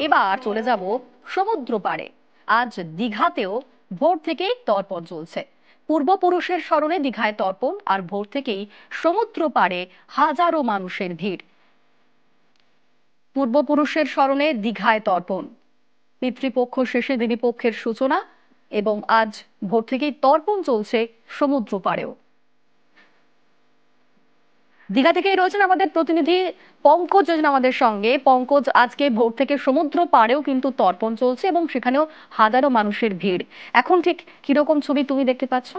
এবার চলে যাব সমুদ্র পাড়ে। আজ দীঘাতেও ভোর থেকেই তর্পণ চলছে। পূর্বপুরুষের স্মরণে দীঘায় তর্পণ, আর ভোর থেকেই সমুদ্র পাড়ে হাজারো মানুষের ভিড়। পূর্বপুরুষের স্মরণে দীঘায় তর্পণ, পিতৃপক্ষ শেষে দেবীপক্ষের সূচনা, এবং আজ ভোর থেকেই তর্পণ চলছে সমুদ্র পাড়েও। দীঘা থেকেই রয়েছেন আমাদের প্রতিনিধি পঙ্কজ রয়েছেন আমাদের সঙ্গে। পঙ্কজ, আজকে ভোর থেকে সমুদ্র পাড়েও কিন্তু তর্পণ চলছে এবং সেখানেও হাজারো মানুষের ভিড়। এখন ঠিক কিরকম ছবি তুমি দেখতে পাচ্ছ?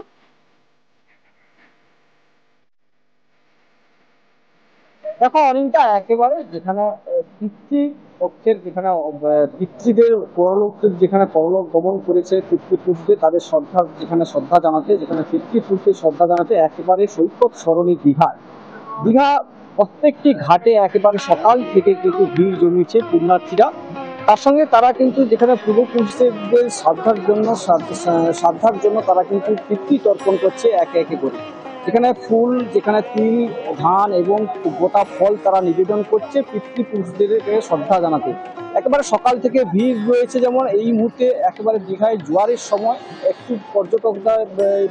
দেখো অনিন্দিতা, একেবারে যেখানে পিতৃপক্ষের যেখানে পিতৃদের পরলোকের যেখানে পরলোক গমন করেছে পিতৃপুরুষদের, তাদের শ্রদ্ধা যেখানে শ্রদ্ধা জানাতে, যেখানে পিতৃপুরুষদের শ্রদ্ধা জানাতে একেবারে সৈকত সরণি দীঘা প্রত্যেকটি ঘাটে একেবারে সকাল থেকে কিন্তু ভিড় জমিয়েছে পুণ্যার্থীরা। তার সঙ্গে তারা কিন্তু যেখানে পূর্বপুরুষদের শ্রদ্ধার জন্য তারা কিন্তু পিতৃ তর্পণ করছে একে একে করে। যেখানে ফুল, যেখানে তিল, ধান এবং গোটা ফল তারা নিবেদন করছে পিতৃপুরুষদের শ্রদ্ধা জানাতে। একেবারে সকাল থেকে ভিড় রয়েছে, যেমন এই মুহূর্তে একেবারে দীঘায় জোয়ারের সময় একটু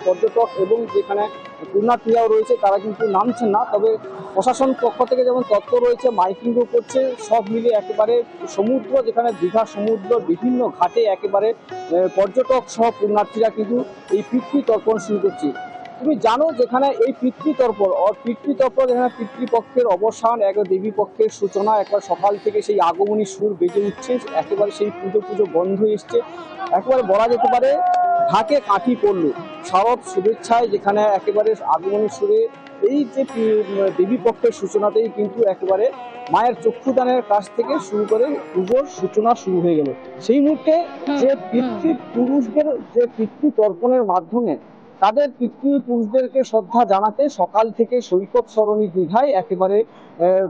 পর্যটক এবং যেখানে পুণ্যার্থীরাও রয়েছে তারা কিন্তু নামছেন না। তবে প্রশাসন পক্ষ থেকে যেমন তৎপর রয়েছে, মাইকিংও করছে, সব মিলে একেবারে সমুদ্র, যেখানে দীঘা সমুদ্র বিভিন্ন ঘাটে একেবারে পর্যটক সহ পুণ্যার্থীরা কিন্তু এই পিতৃ তর্পণ শুরু করছে। তুমি জানো, যেখানে এই পিতৃতর্পণ যেখানে পিতৃপক্ষের অবসান, একবার দেবী পক্ষের সূচনা, একবার সকাল থেকে সেই আগমনী সুর বেজে উঠছে, একেবারে সেই পুজো গন্ধ এসছে। একেবারে বলা যেতে পারে ঢাকে কাঠি পড়লো শারদ শুভেচ্ছায়, যেখানে একেবারে আগমনী সুরে এই যে দেবী পক্ষের সূচনাতেই কিন্তু একেবারে মায়ের চক্ষুদানের কাছ থেকে শুরু করে পুজোর সূচনা শুরু হয়ে গেল। সেই মুহূর্তে যে পিতৃপুরুষদের যে পিতৃতর্পণের মাধ্যমে তাদের পিতৃপুরুষদেরকে শ্রদ্ধা জানাতে সকাল থেকে সৈকত সরণি দীঘায় একেবারে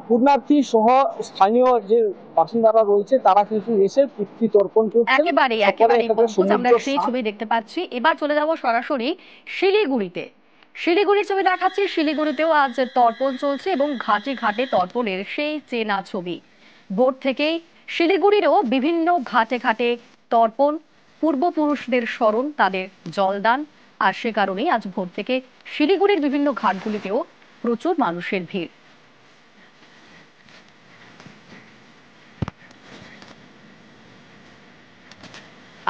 পুণ্যার্থী সহ স্থানীয় যে বাসিন্দারা রয়েছে তারা কিন্তু এসে পিতৃতর্পণ করছেন। একেবারেই একেবারেই পঙ্কজ, আমরা সেই ছবি দেখতে পাচ্ছি। এবার চলে যাব সরাসরি শিলিগুড়িতে। শিলিগুড়ির ছবি দেখাচ্ছি। শিলিগুড়িতেও আজ তর্পণ চলছে এবং ঘাটে ঘাটে তর্পণের সেই চেনা ছবি। ভোর থেকেই শিলিগুড়িরও বিভিন্ন ঘাটে ঘাটে তর্পণ, পূর্বপুরুষদের স্মরণ, তাদের জলদান। আর সে কারণেই আজ ভোর থেকে শিলিগুড়ির বিভিন্ন ঘাটগুলিতেও প্রচুর মানুষের ভিড়।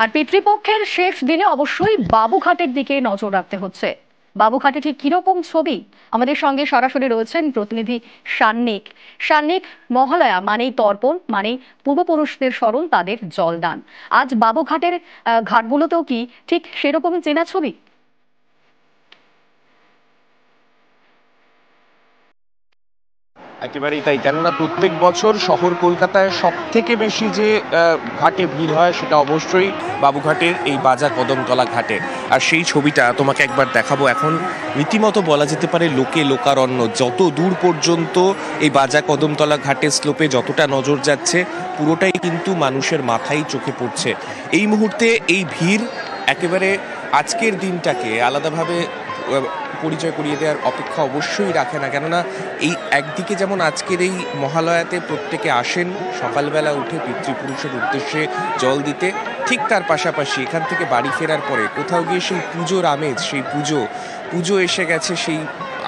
আর পিতৃপক্ষের শেষ দিনে অবশ্যই বাবুঘাটের দিকে নজর রাখতে হচ্ছে। বাবুঘাটে ঠিক কিরকম ছবি, আমাদের সঙ্গে সরাসরি রয়েছেন প্রতিনিধি সান্নিক। সান্নিক, মহালয়া মানেই তর্পণ, মানেই পূর্বপুরুষদের স্মরণ, তাদের জলদান। আজ বাবুঘাটের ঘাটগুলোতেও কি ঠিক সেরকমই চেনা ছবি? একেবারেই তাই, কেননা প্রত্যেক বছর শহর কলকাতায় সব থেকে বেশি যে ঘাটে ভিড় হয় সেটা অবশ্যই বাবুঘাটের এই বাজার কদমতলা ঘাটে। আর সেই ছবিটা তোমাকে একবার দেখাবো। এখন রীতিমতো বলা যেতে পারে লোকে লোকারণ্য, যত দূর পর্যন্ত এই বাজার কদমতলা ঘাটের স্লোপে যতটা নজর যাচ্ছে পুরোটাই কিন্তু মানুষের মাথায় চোখে পড়ছে। এই মুহূর্তে এই ভিড় একেবারে আজকের দিনটাকে আলাদাভাবে পরিচয় করিয়ে দেওয়ার অপেক্ষা অবশ্যই রাখে না। কেননা এই একদিকে যেমন আজকের এই মহালয়াতে প্রত্যেকে আসেন সকালবেলা উঠে পিতৃপুরুষের উদ্দেশ্যে জল দিতে, ঠিক তার পাশাপাশি এখান থেকে বাড়ি ফেরার পরে কোথাও গিয়ে সেই পুজোর আমেজ, সেই পুজো এসে গেছে, সেই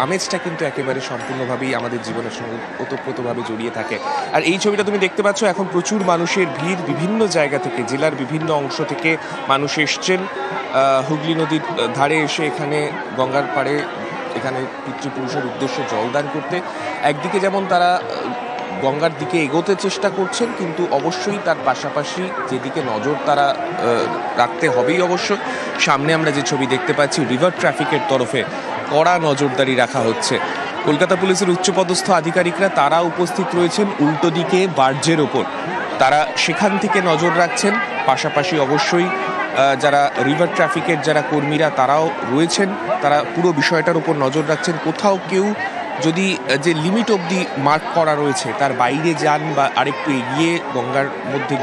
আমেজটা কিন্তু একেবারে সম্পূর্ণভাবেই আমাদের জীবনের সঙ্গে ওতপ্রোতভাবে জড়িয়ে থাকে। আর এই ছবিটা তুমি দেখতে পাচ্ছ, এখন প্রচুর মানুষের ভিড়, বিভিন্ন জায়গা থেকে, জেলার বিভিন্ন অংশ থেকে মানুষ এসছেন হুগলি নদীর ধারে এসে এখানে গঙ্গার পাড়ে এখানে পিতৃপুরুষের উদ্দেশ্যে জলদান করতে। একদিকে যেমন তারা গঙ্গার দিকে এগোতে চেষ্টা করছেন, কিন্তু অবশ্যই তার পাশাপাশি যেদিকে নজর তারা রাখতে হবেই অবশ্য, সামনে আমরা যে ছবি দেখতে পাচ্ছি রিভার ট্রাফিকের তরফে কড়া নজরদারি রাখা হচ্ছে। কলকাতা পুলিশের উচ্চপদস্থ আধিকারিকরা তারা উপস্থিত রয়েছেন উল্টো দিকে বার্জের ওপর, তারা সেখান থেকে নজর রাখছেন। পাশাপাশি অবশ্যই যারা রিভার ট্রাফিকের যারা কর্মীরা তারাও রয়েছেন, তারা পুরো বিষয়টার উপর নজর রাখছেন। কোথাও কেউ যদি যে লিমিট অবধি মার্ক করা রয়েছে তার বাইরে যান বা আরেকটু এগিয়ে গঙ্গার মধ্যে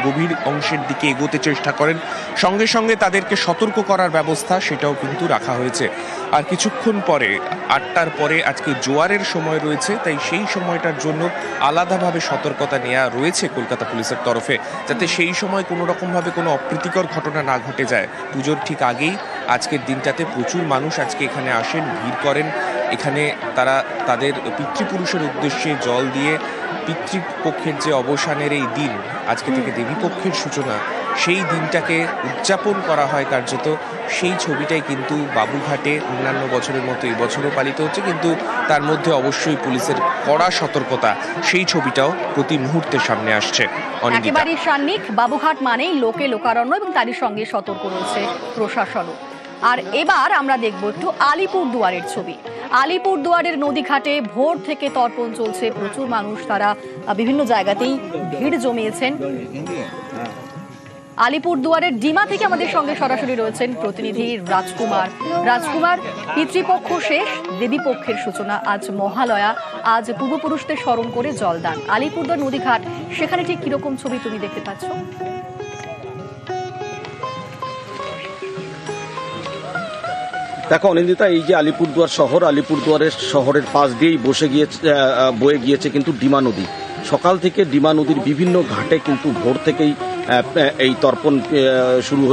গভীর অংশের দিকে এগোতে চেষ্টা করেন, সঙ্গে সঙ্গে তাদেরকে সতর্ক করার ব্যবস্থা সেটাও কিন্তু রাখা হয়েছে। আর কিছুক্ষণ পরে 8টার পরে আজকে জোয়ারের সময় রয়েছে, তাই সেই সময়টার জন্য আলাদাভাবে সতর্কতা নেওয়া রয়েছে কলকাতা পুলিশের তরফে, যাতে সেই সময় কোনো রকমভাবে কোনো অপ্রীতিকর ঘটনা না ঘটে যায়। পুজোর ঠিক আগেই আজকের দিনটাতে প্রচুর মানুষ আজকে এখানে আসেন, ভিড় করেন। এখানে তারা তাদের পিতৃপুরুষের উদ্দেশ্যে জল দিয়ে পিতৃপক্ষের যে অবসানের এই দিন, আজকে থেকে দেবীপক্ষের সূচনা, সেই দিনটাকে উদযাপন করা হয় কার্যত। সেই ছবিটাই কিন্তু বাবুঘাটে অন্যান্য বছরের মতো এই বছরও পালিত হচ্ছে, কিন্তু তার মধ্যে অবশ্যই পুলিশের কড়া সতর্কতা, সেই ছবিটাও প্রতি মুহূর্তে সামনে আসছে। একেবারেই সান্নিক বাবুঘাট মানেই লোকে লোকারণ্য এবং তারই সঙ্গে সতর্ক রয়েছে প্রশাসনও। আর এবার আমরা দেখব একটু আলিপুরদুয়ারের ছবি। আলিপুরদুয়ারের নদীঘাটে ভোর থেকে তর্পণ চলছে, প্রচুর মানুষ তারা বিভিন্ন জায়গাতেই ভিড় জমিয়েছেন। আলিপুরদুয়ারের ডিমা থেকে আমাদের সঙ্গে সরাসরি রয়েছেন প্রতিনিধি রাজকুমার। পিতৃপক্ষ শেষ, দেবীপক্ষের সূচনা, আজ মহালয়া, আজ পূর্বপুরুষদের স্মরণ করে জলদান। আলিপুরদুয়ার নদীঘাট, সেখানে ঠিক কিরকম ছবি তুমি দেখতে পাচ্ছ? দেখো অনিন্দিতা, এই যে আলিপুরদুয়ার শহর, আলিপুরদুয়ারের শহরের পাশ দিয়েই বয়ে গিয়েছে কিন্তু ডিমা নদী। সকাল থেকে ডিমা নদীর বিভিন্ন ঘাটে কিন্তু ভোর থেকেই এই তর্পণ শুরু হয়েছে।